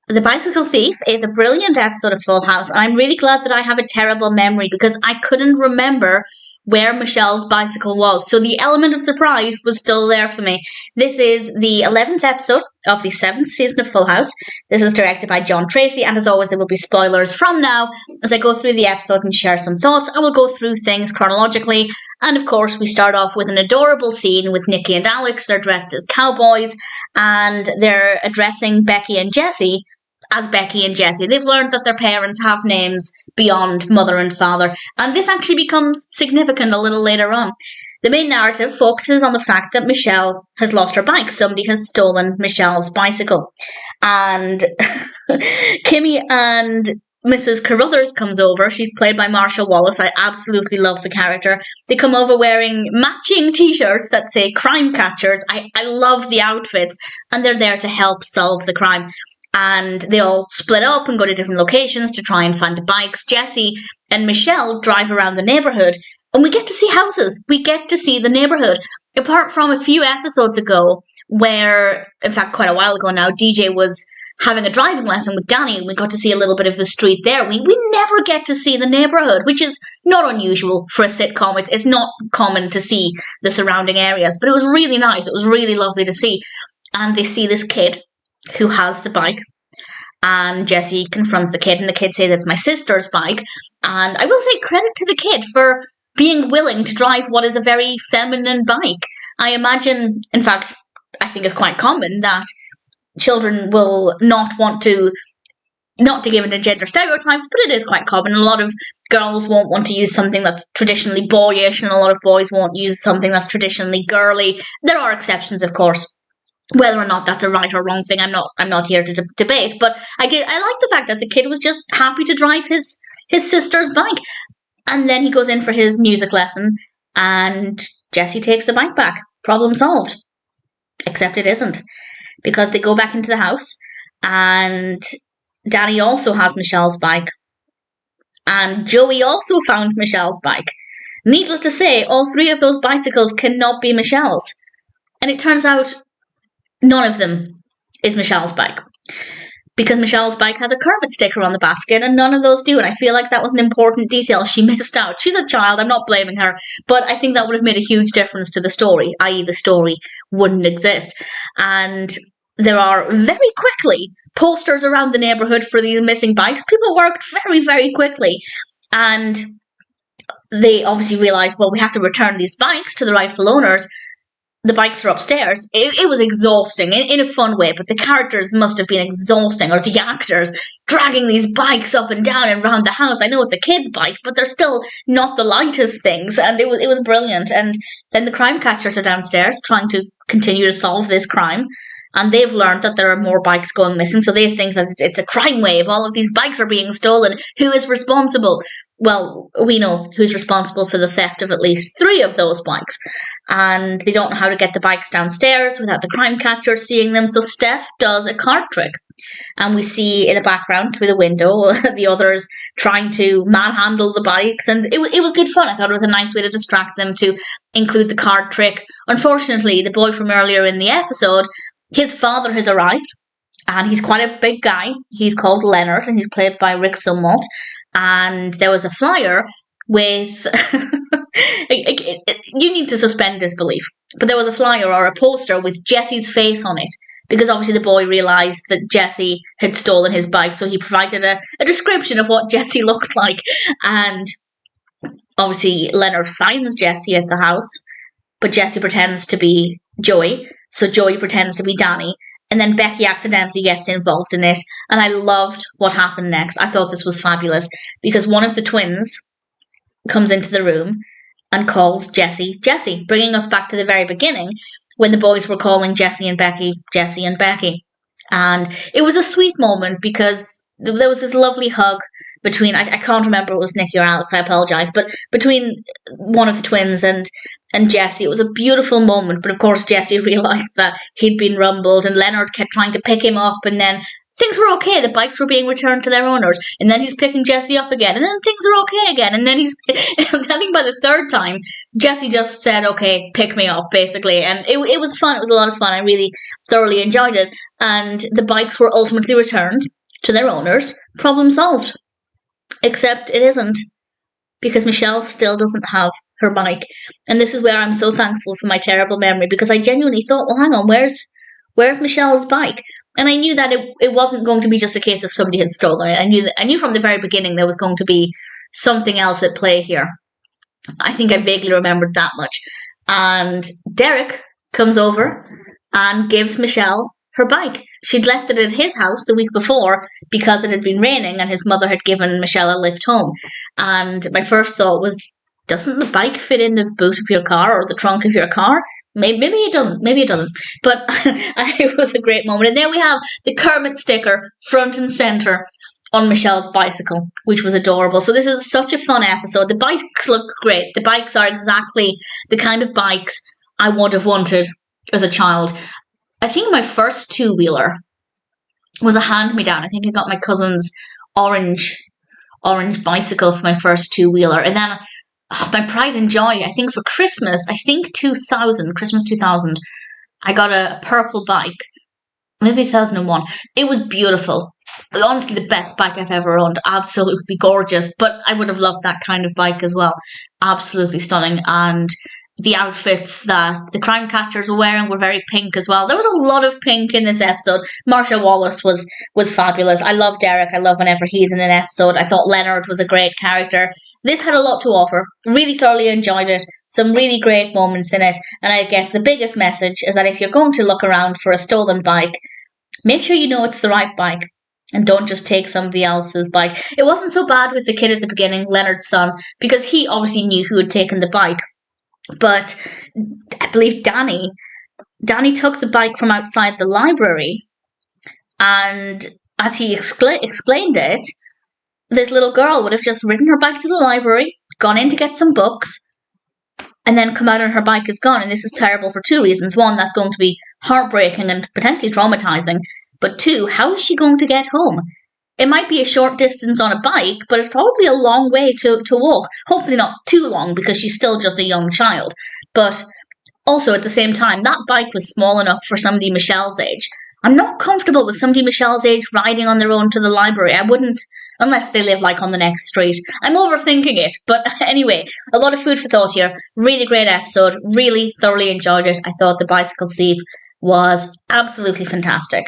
The Bicycle Thief is a brilliant episode of Full House, and I'm really glad that I have a terrible memory because I couldn't remember where Michelle's bicycle was. So the element of surprise was still there for me. This is the 11th episode of the 7th season of Full House. This is directed by John Tracy, and as always, there will be spoilers from now as I go through the episode and share some thoughts. I will go through things chronologically, and of course, we start off with an adorable scene with Nicky and Alex. They're dressed as cowboys, and they're addressing Becky and Jesse as Becky and Jesse. They've learned that their parents have names beyond mother and father, and this actually becomes significant a little later on. The main narrative focuses on the fact that Michelle has lost her bike. Somebody has stolen Michelle's bicycle. And Kimmy and Mrs. Carruthers comes over. She's played by Marcia, Wallace. I absolutely love the character. They come over wearing matching t-shirts that say crime catchers. I love the outfits, and they're there to help solve the crime. And they all split up and go to different locations to try and find the bikes. Jesse and Michelle drive around the neighbourhood, and we get to see houses. We get to see the neighbourhood. Apart from a few episodes ago, where, in fact, quite a while ago now, DJ was having a driving lesson with Danny, and we got to see a little bit of the street there. We never get to see the neighbourhood, which is not unusual for a sitcom. It's not common to see the surrounding areas, but it was really nice. It was really lovely to see. And they see this kid who has the bike, and Jesse confronts the kid, and the kid says it's my sister's bike. And I will say credit to the kid for being willing to drive what is a very feminine bike. I imagine, in fact, I think it's quite common that children will not want to, not to give into gender stereotypes, but it is quite common. A lot of girls won't want to use something that's traditionally boyish, and a lot of boys won't use something that's traditionally girly. There are exceptions, of course. Whether or not that's a right or wrong thing, I'm not here to debate. But I like the fact that the kid was just happy to drive his sister's bike, and then he goes in for his music lesson, and Jesse takes the bike back. Problem solved. Except it isn't, because they go back into the house, and Danny also has Michelle's bike, and Joey also found Michelle's bike. Needless to say, all three of those bicycles cannot be Michelle's, and it turns out none of them is Michelle's bike, because Michelle's bike has a Kermit sticker on the basket, and none of those do, and I feel like that was an important detail she missed out. She's a child, I'm not blaming her, but I think that would have made a huge difference to the story, i.e. the story wouldn't exist. And there are very quickly posters around the neighbourhood for these missing bikes. People worked very, very quickly, and they obviously realised, well, we have to return these bikes to the rightful owners. The bikes are upstairs. It was exhausting in a fun way, but the characters must have been exhausting, or the actors dragging these bikes up and down and around the house. I know it's a kid's bike, but they're still not the lightest things, and it was brilliant. And then the crime catchers are downstairs trying to continue to solve this crime, and they've learned that there are more bikes going missing, so they think that it's a crime wave. All of these bikes are being stolen. Who is responsible? Well, we know who's responsible for the theft of at least 3 of those bikes. And they don't know how to get the bikes downstairs without the crime catcher seeing them. So Steph does a card trick. And we see in the background through the window the others trying to manhandle the bikes. And it was good fun. I thought it was a nice way to distract them to include the card trick. Unfortunately, the boy from earlier in the episode, his father has arrived. And he's quite a big guy. He's called Leonard, and he's played by Zumwalt. And there was a flyer with... you need to suspend disbelief. But there was a flyer or a poster with Jesse's face on it, because obviously the boy realised that Jesse had stolen his bike, so he provided a description of what Jesse looked like. And obviously Leonard finds Jesse at the house, but Jesse pretends to be Joey, so Joey pretends to be Danny. And then Becky accidentally gets involved in it. And I loved what happened next. I thought this was fabulous, because one of the twins comes into the room and calls Jesse, bringing us back to the very beginning when the boys were calling Jesse and Becky. And it was a sweet moment, because there was this lovely hug between, I can't remember if it was Nicky or Alex, I apologise, but between one of the twins and Jesse. It was a beautiful moment, but of course Jesse realised that he'd been rumbled, and Leonard kept trying to pick him up, and then things were okay. The bikes were being returned to their owners. And then he's picking Jessie up again. And then things are okay again. And then I think by the third time, Jessie just said, okay, pick me up, basically. And it was fun. It was a lot of fun. I really thoroughly enjoyed it. And the bikes were ultimately returned to their owners. Problem solved. Except it isn't. Because Michelle still doesn't have her bike. And this is where I'm so thankful for my terrible memory. Because I genuinely thought, well, hang on, where's Michelle's bike? And I knew that it wasn't going to be just a case of somebody had stolen it. I knew from the very beginning there was going to be something else at play here. I think I vaguely remembered that much. And Derek comes over and gives Michelle her bike. She'd left it at his house the week before because it had been raining and his mother had given Michelle a lift home. And my first thought was, doesn't the bike fit in the boot of your car or the trunk of your car? Maybe it doesn't. But it was a great moment. And there we have the Kermit sticker front and centre on Michelle's bicycle, which was adorable. So this is such a fun episode. The bikes look great. The bikes are exactly the kind of bikes I would have wanted as a child. I think my first two-wheeler was a hand-me-down. I think I got my cousin's orange bicycle for my first two-wheeler. And then my pride and joy, I think for Christmas 2000, I got a purple bike. Maybe 2001. It was beautiful. Honestly, the best bike I've ever owned. Absolutely gorgeous. But I would have loved that kind of bike as well. Absolutely stunning. And the outfits that the crime catchers were wearing were very pink as well. There was a lot of pink in this episode. Marcia Wallace was fabulous. I love Derek. I love whenever he's in an episode. I thought Leonard was a great character. This had a lot to offer. Really thoroughly enjoyed it. Some really great moments in it. And I guess the biggest message is that if you're going to look around for a stolen bike, make sure you know it's the right bike. And don't just take somebody else's bike. It wasn't so bad with the kid at the beginning, Leonard's son, because he obviously knew who had taken the bike. But I believe Danny took the bike from outside the library, and as he explained it, this little girl would have just ridden her bike to the library, gone in to get some books, and then come out and her bike is gone. And this is terrible for two reasons. One, that's going to be heartbreaking and potentially traumatizing. But two, how is she going to get home? It might be a short distance on a bike, but it's probably a long way to walk. Hopefully not too long, because she's still just a young child. But also, at the same time, that bike was small enough for somebody Michelle's age. I'm not comfortable with somebody Michelle's age riding on their own to the library. I wouldn't, unless they live, on the next street. I'm overthinking it. But anyway, a lot of food for thought here. Really great episode. Really thoroughly enjoyed it. I thought the bicycle thief was absolutely fantastic.